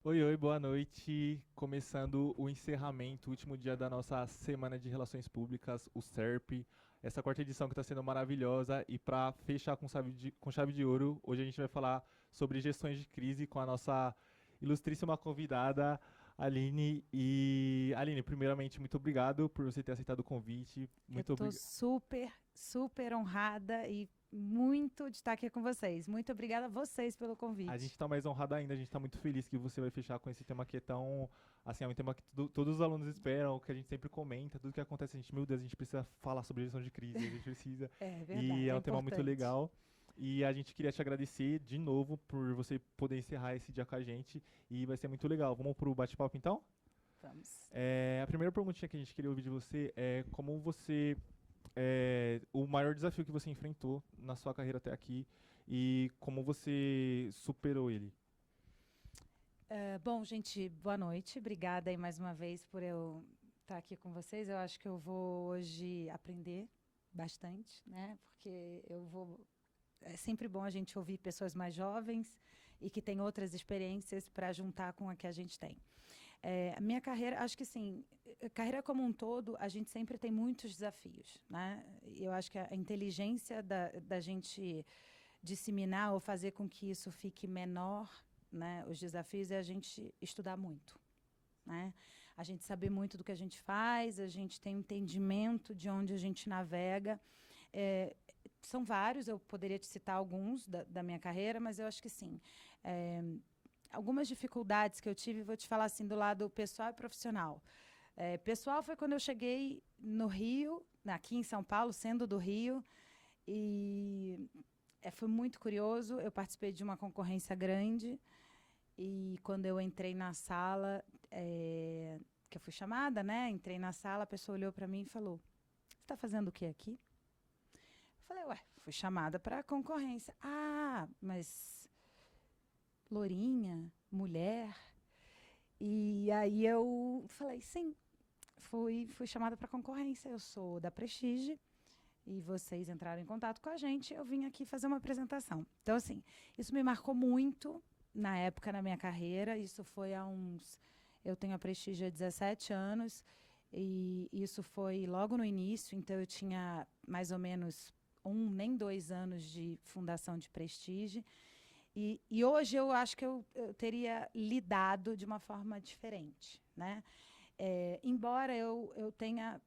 Oi, oi, boa noite. Começando o encerramento, o último dia da nossa Semana de Relações Públicas, o SERP. Essa quarta edição que está sendo maravilhosa. E para fechar com chave de ouro, hoje a gente vai falar sobre gestões de crise com a nossa ilustríssima convidada, Aline. E, Aline, primeiramente, muito obrigado por você ter aceitado o convite. Eu Muito estou obrigado. super, super honrada e muito de estar aqui com vocês. Muito obrigada a vocês pelo A gente convite. está mais honrado ainda, a gente está muito feliz que você vai fechar com esse tema que é tão, assim, é um tema que todos os alunos esperam, que a gente sempre comenta, tudo que acontece, a gente, meu Deus, a gente precisa falar sobre gestão de crise, a gente precisa, É e verdade, é é um tema muito importante. legal. E a gente queria te agradecer de novo por você poder encerrar esse dia com a gente, e vai ser muito legal. Vamos pro bate-papo então? Vamos. A primeira perguntinha que a gente queria ouvir de você é como você, o maior desafio que você enfrentou na sua carreira até aqui e como você superou ele. Bom, gente, boa noite. Obrigada aí mais uma vez por eu estar aqui com vocês. Eu acho que eu vou hoje aprender bastante, né? Porque eu vou. É sempre bom a gente ouvir pessoas mais jovens e que têm outras experiências para juntar com a que a gente tem. A minha carreira, acho que sim, a carreira como um todo, a gente sempre tem muitos desafios, né? Eu acho que a inteligência da gente disseminar ou fazer com que isso fique menor, né? Os desafios é a gente estudar muito. Né? A gente saber muito do que a gente faz, a gente tem um entendimento de onde a gente navega. É, são vários, eu poderia te citar alguns da minha carreira, mas eu acho que sim. É, algumas dificuldades que eu tive, vou te falar assim, do lado pessoal e profissional. Pessoal foi quando eu cheguei no Rio, aqui em São Paulo, sendo do Rio, e foi muito curioso. Eu participei de uma concorrência grande e quando eu entrei na sala, que eu fui chamada, né? Entrei na sala, a pessoa olhou para mim e falou: "Você está fazendo o que aqui?" Eu falei: "Ué, fui chamada para a concorrência." "Ah, mas lourinha, mulher." E aí eu falei: "Sim, fui chamada para a concorrência. Eu sou da Prestige e vocês entraram em contato com a gente. Eu vim aqui fazer uma apresentação." Então, assim, isso me marcou muito na época na minha carreira. Isso foi há uns. Eu tenho a Prestige há 17 anos e isso foi logo no início. Então, eu tinha mais ou menos nem 2 anos de fundação de Prestige. E hoje eu acho que eu teria lidado de uma forma diferente, né? Embora eu tenha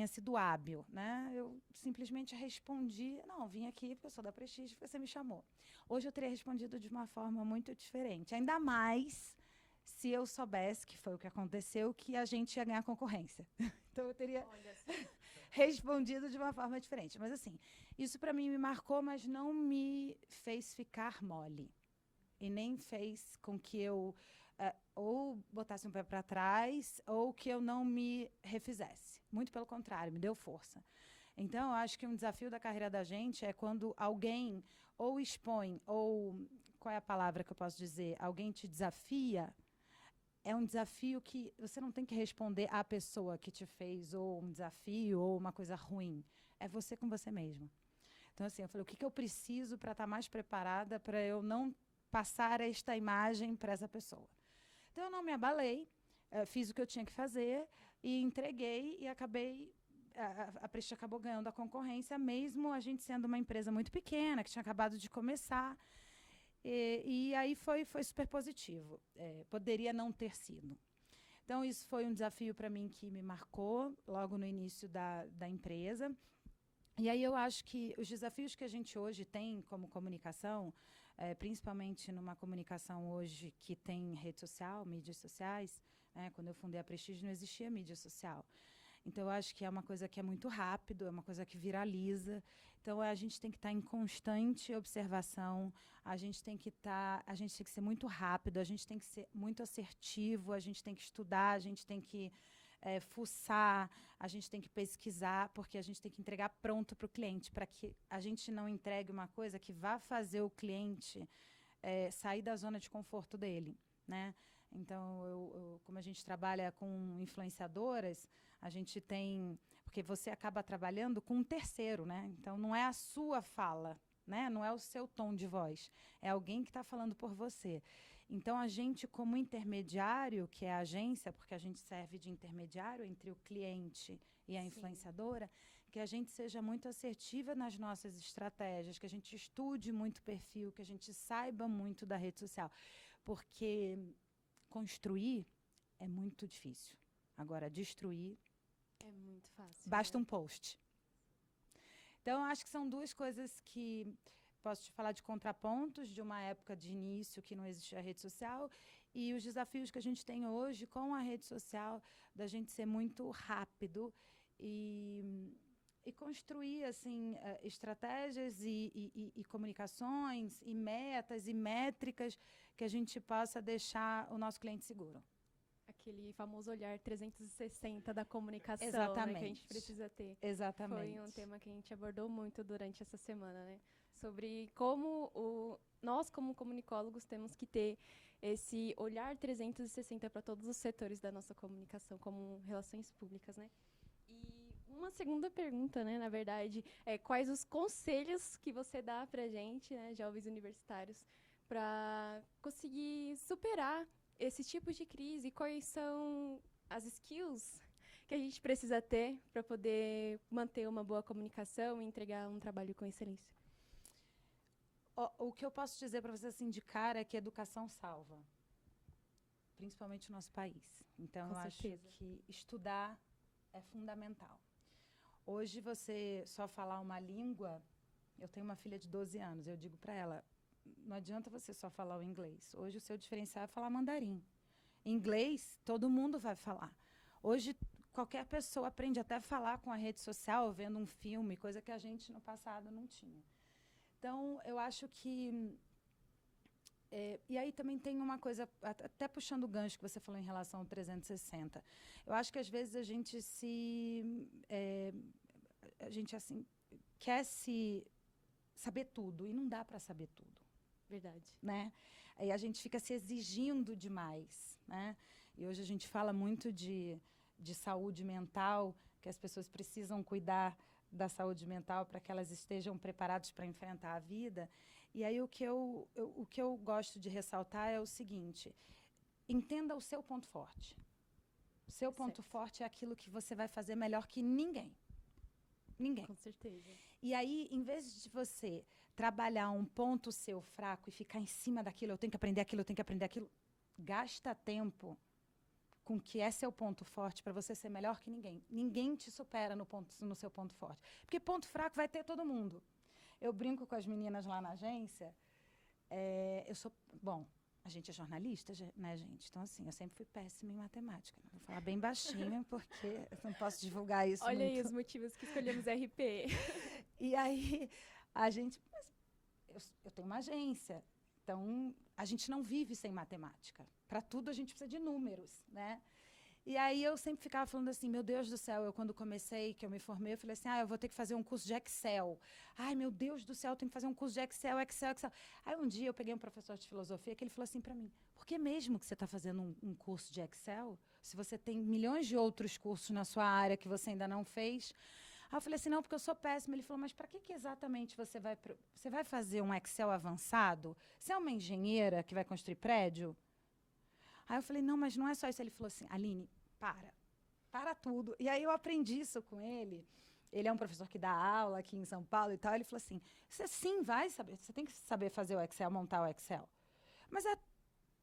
sido hábil, né? Eu simplesmente respondi: "Não, vim aqui porque eu sou da Prestige, porque você me chamou." Hoje eu teria respondido de uma forma muito diferente, ainda mais se eu soubesse, que foi o que aconteceu, que a gente ia ganhar concorrência. Então eu teria Olha só. respondido de uma forma diferente. Mas assim, isso para mim me marcou, mas não me fez ficar mole e nem fez com que eu ou botasse um pé para trás ou que eu não me refizesse. Muito pelo contrário, me deu força. Então, eu acho que um desafio da carreira da gente é quando alguém ou expõe, ou qual é a palavra que eu posso dizer? Alguém te desafia. É um desafio que você não tem que responder à pessoa que te fez, ou um desafio, ou uma coisa ruim. É você com você mesma. Então, assim, eu falei: o que eu preciso para estar mais preparada para eu não passar esta imagem para essa pessoa? Então, eu não me abalei, fiz o que eu tinha que fazer e entreguei e acabei. A Preste acabou ganhando a concorrência, mesmo a gente sendo uma empresa muito pequena, que tinha acabado de começar. E aí foi super positivo. Poderia não ter sido. Então, isso foi um desafio para mim que me marcou logo no início da empresa. E aí eu acho que os desafios que a gente hoje tem como comunicação, principalmente numa comunicação hoje que tem rede social, mídias sociais, né? Quando eu fundei a Prestige não existia mídia social. Então eu acho que é uma coisa que é muito rápido, é uma coisa que viraliza. Então a gente tem que estar em constante observação, a gente tem que ser muito rápido, a gente tem que ser muito assertivo, a gente tem que estudar, a gente tem que fuçar, a gente tem que pesquisar, porque a gente tem que entregar pronto para o cliente, para que a gente não entregue uma coisa que vá fazer o cliente sair da zona de conforto dele. Né? Então, como a gente trabalha com influenciadoras, a gente tem. Porque você acaba trabalhando com um terceiro, né? Então, não é a sua fala. Né? Não é o seu tom de voz, é alguém que está falando por você. Então, a gente, como intermediário, que é a agência, porque a gente serve de intermediário entre o cliente e a influenciadora, que a gente seja muito assertiva nas nossas estratégias, que a gente estude muito o perfil, que a gente saiba muito da rede social. Porque construir é muito difícil. Agora, destruir... É muito fácil. Basta um post. Então, acho que são duas coisas que... Posso te falar de contrapontos de uma época de início que não existia rede social e os desafios que a gente tem hoje com a rede social, da gente ser muito rápido e construir assim, estratégias e comunicações e metas e métricas que a gente possa deixar o nosso cliente seguro. Aquele famoso olhar 360 da comunicação, Exatamente. Né, que a gente precisa ter. Exatamente. Foi um tema que a gente abordou muito durante essa semana, né? Sobre como nós, como comunicólogos, temos que ter esse olhar 360 para todos os setores da nossa comunicação, como relações públicas, né? E uma segunda pergunta, né, na verdade, é quais os conselhos que você dá para a gente, né, jovens universitários, para conseguir superar esse tipo de crise? Quais são as skills que a gente precisa ter para poder manter uma boa comunicação e entregar um trabalho com excelência? O que eu posso dizer para você assim de cara é que educação salva, principalmente no nosso país. Então, eu acho que estudar é fundamental. Hoje, você só falar uma língua... Eu tenho uma filha de 12 anos, eu digo para ela, não adianta você só falar o inglês. Hoje, o seu diferencial é falar mandarim. Inglês, todo mundo vai falar. Hoje, qualquer pessoa aprende até a falar com a rede social, vendo um filme, coisa que a gente, no passado, não tinha. Então, eu acho que... e aí também tem uma coisa, até puxando o gancho que você falou em relação ao 360. Eu acho que, às vezes, a gente assim, quer se saber tudo, e não dá para saber tudo. Verdade. Né? Aí a gente fica se exigindo demais. Né? E hoje a gente fala muito de saúde mental, que as pessoas precisam cuidar da saúde mental para que elas estejam preparadas para enfrentar a vida. E aí o que eu gosto de ressaltar é o seguinte: entenda o seu ponto forte. O seu ponto forte é aquilo que você vai fazer melhor que ninguém. Ninguém. Com certeza. E aí, em vez de você trabalhar um ponto seu fraco e ficar em cima daquilo, eu tenho que aprender aquilo, eu tenho que aprender aquilo, gasta tempo com o que é seu ponto forte para você ser melhor que ninguém. Ninguém te supera no seu ponto forte. Porque ponto fraco vai ter todo mundo. Eu brinco com as meninas lá na agência. Eu sou... Bom, a gente é jornalista, né, gente? Então, assim, eu sempre fui péssima em matemática. Vou falar bem baixinho, porque eu não posso divulgar isso Olha muito. aí os motivos que escolhemos RP. E aí, a gente... Eu tenho uma agência. Então, a gente não vive sem matemática. Para tudo, a gente precisa de números, né? E aí, eu sempre ficava falando assim, meu Deus do céu, eu quando comecei, que eu me formei, eu falei assim, eu vou ter que fazer um curso de Excel. Ai, meu Deus do céu, eu tenho que fazer um curso de Excel. Aí, um dia, eu peguei um professor de filosofia que ele falou assim para mim, por que mesmo que você está fazendo um curso de Excel, se você tem milhões de outros cursos na sua área que você ainda não fez? Aí eu falei assim, não, porque eu sou péssima. Ele falou, mas para que exatamente você vai fazer um Excel avançado? Você é uma engenheira que vai construir prédio? Aí eu falei, não, mas não é só isso. Ele falou assim, Aline, para tudo. E aí eu aprendi isso com ele. Ele é um professor que dá aula aqui em São Paulo e tal. Ele falou assim, você sim vai saber, você tem que saber fazer o Excel, montar o Excel. Mas é a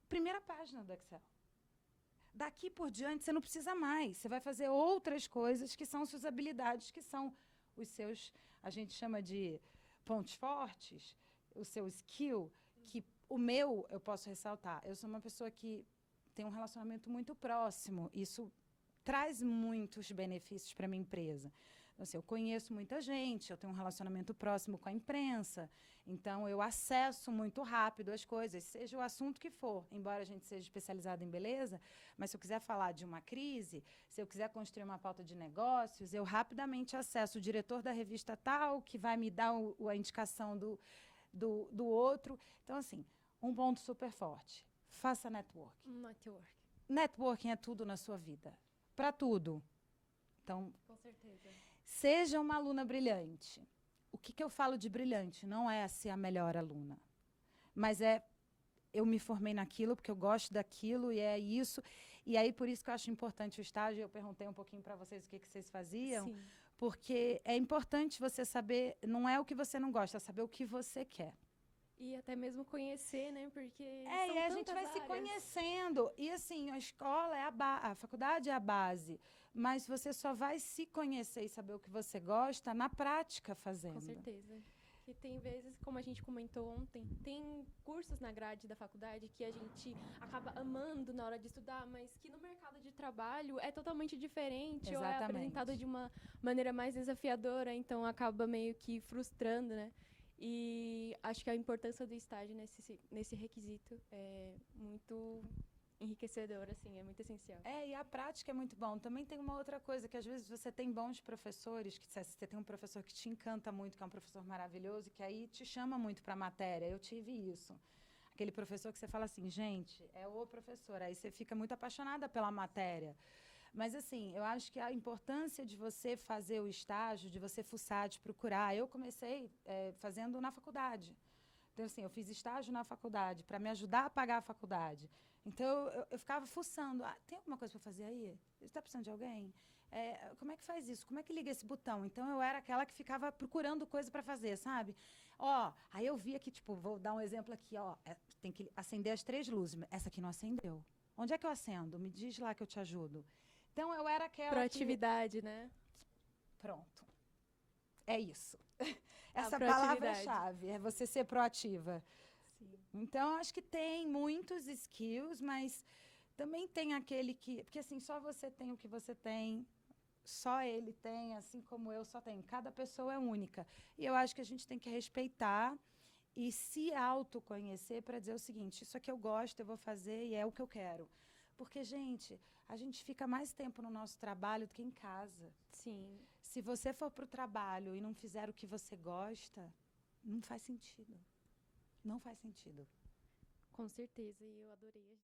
primeira página do Excel. Daqui por diante, você não precisa mais. Você vai fazer outras coisas que são suas habilidades, que são os seus, a gente chama de pontos fortes, o seu skill, que o meu, eu posso ressaltar. Eu sou uma pessoa que tem um relacionamento muito próximo. Isso traz muitos benefícios para a minha empresa. Assim, eu conheço muita gente, eu tenho um relacionamento próximo com a imprensa, então eu acesso muito rápido as coisas, seja o assunto que for, embora a gente seja especializado em beleza, mas se eu quiser falar de uma crise, se eu quiser construir uma pauta de negócios, eu rapidamente acesso o diretor da revista tal, que vai me dar a indicação do outro. Então, assim, um ponto super forte, faça networking. Networking é tudo na sua vida, para tudo. Então, com certeza. Seja uma aluna brilhante. O que eu falo de brilhante? Não é ser a melhor aluna, mas é eu me formei naquilo, porque eu gosto daquilo e é isso. E aí, por isso que eu acho importante o estágio. Eu perguntei um pouquinho para vocês o que vocês faziam, Sim. porque é importante você saber, não é o que você não gosta, é saber o que você quer. E até mesmo conhecer, né? Porque É, são e a gente tantas vai se áreas. conhecendo. E assim, a escola é a faculdade é a base, mas você só vai se conhecer e saber o que você gosta na prática fazendo. Com certeza. Que tem vezes, como a gente comentou ontem, tem cursos na grade da faculdade que a gente acaba amando na hora de estudar, mas que no mercado de trabalho é totalmente diferente, ou é Exatamente. apresentado de uma maneira mais desafiadora, então acaba meio que frustrando, né? E acho que a importância do estágio nesse requisito é muito enriquecedora, assim, é muito essencial. É, e a prática é muito bom. Também tem uma outra coisa, que às vezes você tem bons professores, que você tem um professor que te encanta muito, que é um professor maravilhoso, que aí te chama muito para a matéria. Eu tive isso. Aquele professor que você fala assim, gente, é o professor. Aí você fica muito apaixonada pela matéria. Mas, assim, eu acho que a importância de você fazer o estágio, de você fuçar, de procurar. Eu comecei fazendo na faculdade. Então, assim, eu fiz estágio na faculdade para me ajudar a pagar a faculdade. Então, eu ficava fuçando. Ah, tem alguma coisa para fazer aí? Você está precisando de alguém? Como é que faz isso? Como é que liga esse botão? Então, eu era aquela que ficava procurando coisa para fazer, sabe? Ó, aí eu via que, tipo, vou dar um exemplo aqui, ó. Tem que acender as 3 luzes. Essa aqui não acendeu. Onde é que eu acendo? Me diz lá que eu te ajudo. Então, eu era aquela Proatividade, né? Pronto. É isso. Essa proatividade. palavra-chave, é você ser proativa. Sim. Então, acho que tem muitos skills, mas também tem aquele que... Porque, assim, só você tem o que você tem, só ele tem, assim como eu só tenho. Cada pessoa é única. E eu acho que a gente tem que respeitar e se autoconhecer para dizer o seguinte, isso aqui eu gosto, eu vou fazer e é o que eu quero. Porque, gente, a gente fica mais tempo no nosso trabalho do que em casa. Sim. Se você for para o trabalho e não fizer o que você gosta, não faz sentido. Não faz sentido. Com certeza, e eu adorei.